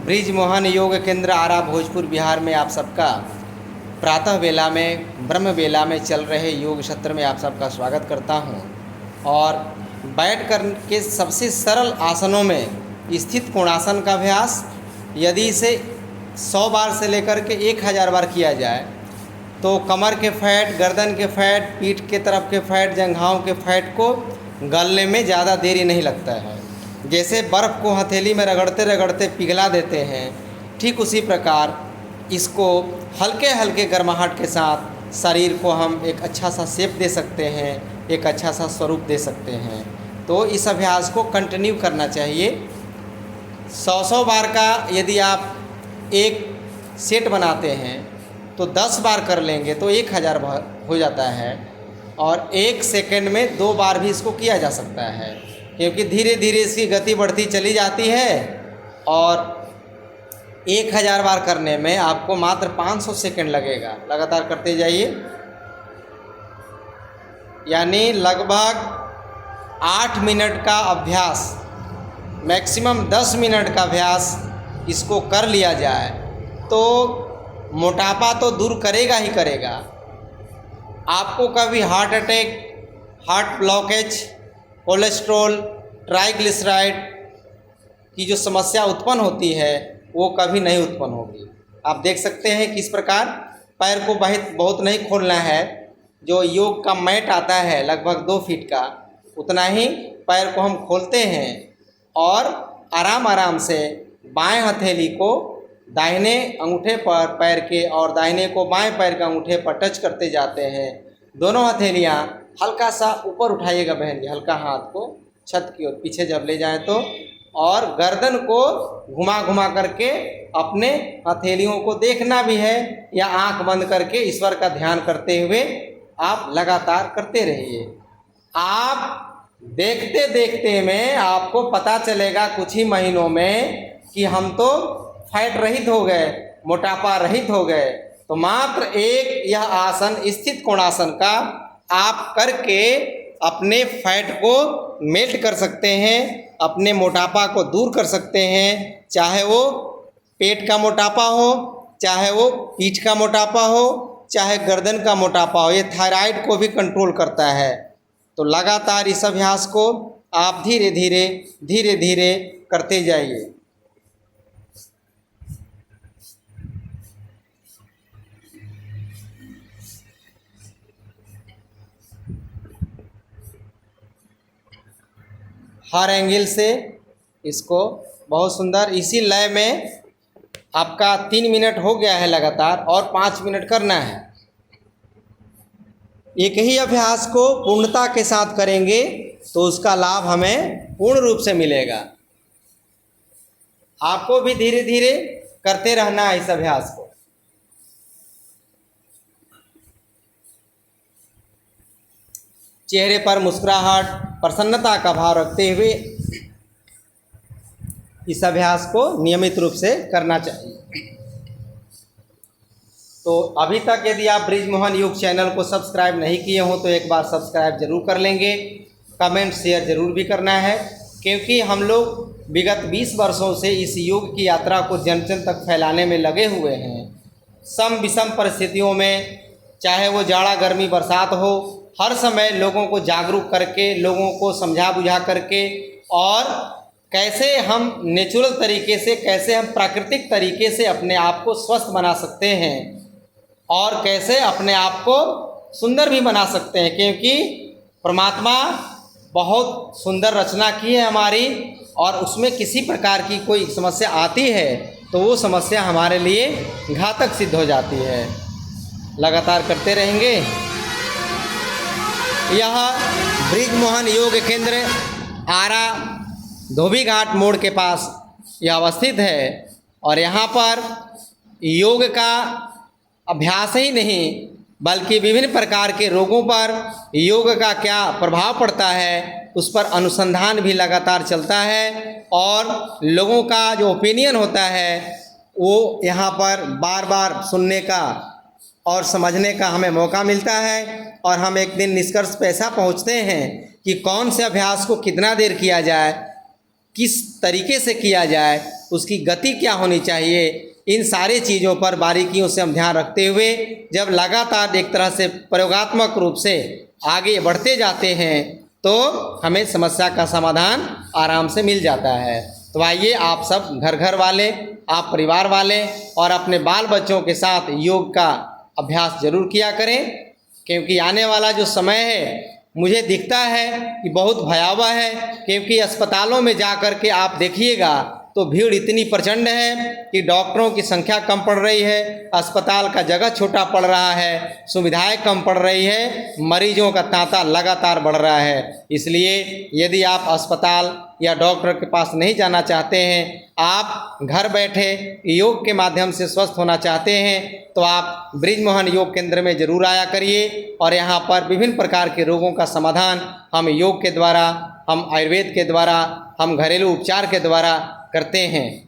Bridge Mohan योग केंद्र आरा भोजपुर बिहार में आप सबका प्रातः बेला में ब्रह्म बेला में चल रहे योग सत्र में आप सबका स्वागत करता हूं। और बैठ कर के सबसे सरल आसनों में स्थित कोणासन का अभ्यास यदि इसे 100 बार से लेकर के 1000 बार किया जाए तो कमर के फैट, गर्दन के फैट, पीठ के तरफ के फैट, जंघाओं के फैट को गलने में ज़्यादा देरी नहीं लगता है। जैसे बर्फ़ को हथेली में रगड़ते रगड़ते पिघला देते हैं, ठीक उसी प्रकार इसको हल्के हल्के गर्माहट के साथ शरीर को हम एक अच्छा सा शेप दे सकते हैं, एक अच्छा सा स्वरूप दे सकते हैं। तो इस अभ्यास को कंटिन्यू करना चाहिए। 100 बार का यदि आप एक सेट बनाते हैं तो 10 बार कर लेंगे तो 1000 बार हो जाता है। और 1 सेकंड में 2 बार भी इसको किया जा सकता है, क्योंकि धीरे धीरे इसकी गति बढ़ती चली जाती है। और 1000 बार करने में आपको मात्र 500 सेकंड लगेगा। लगातार करते जाइए, यानी लगभग 8 मिनट का अभ्यास, मैक्सिमम 10 मिनट का अभ्यास इसको कर लिया जाए तो मोटापा तो दूर करेगा ही करेगा। आपको कभी heart attack, heart blockage, cholesterol, triglyceride की जो समस्या उत्पन्न होती है वो कभी नहीं उत्पन्न होगी। आप देख सकते हैं किस प्रकार पैर को बहुत नहीं खोलना है। जो योग का मैट आता है लगभग 2 फीट का, उतना ही पैर को हम खोलते हैं और आराम आराम से बाएं हथेली को दाहिने अंगूठे पर पैर के और दाहिने को बाएं पैर के अंगूठे पर टच करते जाते हैं। दोनों हथेलियां हल्का सा ऊपर उठाइएगा बहन जी, हल्का हाथ को छत की ओर पीछे जब ले जाएं तो, और गर्दन को घुमा घुमा करके अपने हथेलियों को देखना भी है, या आंख बंद करके ईश्वर का ध्यान करते हुए आप लगातार करते रहिए। आप देखते देखते में आपको पता चलेगा कुछ ही महीनों में कि हम तो फैट रहित हो गए, मोटापा रहित हो गए। तो मात्र एक यह आसन स्थित कोणासन का आप करके अपने फैट को मेल्ट कर सकते हैं, अपने मोटापा को दूर कर सकते हैं। चाहे वो पेट का मोटापा हो, चाहे वो पीठ का मोटापा हो, चाहे गर्दन का मोटापा हो। ये थायराइड को भी कंट्रोल करता है। तो लगातार इस अभ्यास को आप धीरे धीरे करते जाइए। हर एंगल से इसको बहुत सुंदर इसी लय में आपका 3 मिनट हो गया है लगातार, और 5 मिनट करना है। एक ही अभ्यास को पूर्णता के साथ करेंगे तो उसका लाभ हमें पूर्ण रूप से मिलेगा। आपको भी धीरे धीरे करते रहना है इस अभ्यास को। चेहरे पर मुस्कुराहट, प्रसन्नता का भाव रखते हुए इस अभ्यास को नियमित रूप से करना चाहिए। तो अभी तक यदि आप ब्रिज मोहन योग चैनल को सब्सक्राइब नहीं किए हो तो एक बार सब्सक्राइब जरूर कर लेंगे। कमेंट शेयर जरूर भी करना है, क्योंकि हम लोग विगत 20 वर्षों से इस योग की यात्रा को जन जन तक फैलाने में लगे हुए हैं। सम विषम परिस्थितियों में, चाहे वो जाड़ा, गर्मी, बरसात हो, हर समय लोगों को जागरूक करके, लोगों को समझा बुझा करके, और कैसे हम नेचुरल तरीके से, कैसे हम प्राकृतिक तरीके से अपने आप को स्वस्थ बना सकते हैं और कैसे अपने आप को सुंदर भी बना सकते हैं। क्योंकि परमात्मा बहुत सुंदर रचना की है हमारी, और उसमें किसी प्रकार की कोई समस्या आती है तो वो समस्या हमारे लिए घातक सिद्ध हो जाती है। लगातार करते रहेंगे। यह ब्रिज मोहन योग केंद्र आरा धोबी घाट मोड़ के पास यह अवस्थित है। और यहाँ पर योग का अभ्यास ही नहीं बल्कि विभिन्न प्रकार के रोगों पर योग का क्या प्रभाव पड़ता है उस पर अनुसंधान भी लगातार चलता है। और लोगों का जो ओपिनियन होता है वो यहाँ पर बार बार सुनने का और समझने का हमें मौका मिलता है। और हम एक दिन निष्कर्ष पे ऐसा पहुँचते हैं कि कौन से अभ्यास को कितना देर किया जाए, किस तरीके से किया जाए, उसकी गति क्या होनी चाहिए, इन सारी चीज़ों पर बारीकियों से हम ध्यान रखते हुए जब लगातार एक तरह से प्रयोगात्मक रूप से आगे बढ़ते जाते हैं तो हमें समस्या का समाधान आराम से मिल जाता है। तो आइए आप सब घर घर वाले, आप परिवार वाले और अपने बाल बच्चों के साथ योग का अभ्यास जरूर किया करें, क्योंकि आने वाला जो समय है मुझे दिखता है कि बहुत भयावह है, क्योंकि अस्पतालों में जा कर के आप देखिएगा तो भीड़ इतनी प्रचंड है कि डॉक्टरों की संख्या कम पड़ रही है, अस्पताल का जगह छोटा पड़ रहा है, सुविधाएं कम पड़ रही है, मरीजों का तांता लगातार बढ़ रहा है। इसलिए यदि आप अस्पताल या डॉक्टर के पास नहीं जाना चाहते हैं, आप घर बैठे योग के माध्यम से स्वस्थ होना चाहते हैं, तो आप बृजमोहन योग केंद्र में ज़रूर आया करिए और यहाँ पर विभिन्न प्रकार के रोगों का समाधान हम योग के द्वारा, हम आयुर्वेद के द्वारा, हम घरेलू उपचार के द्वारा करते हैं।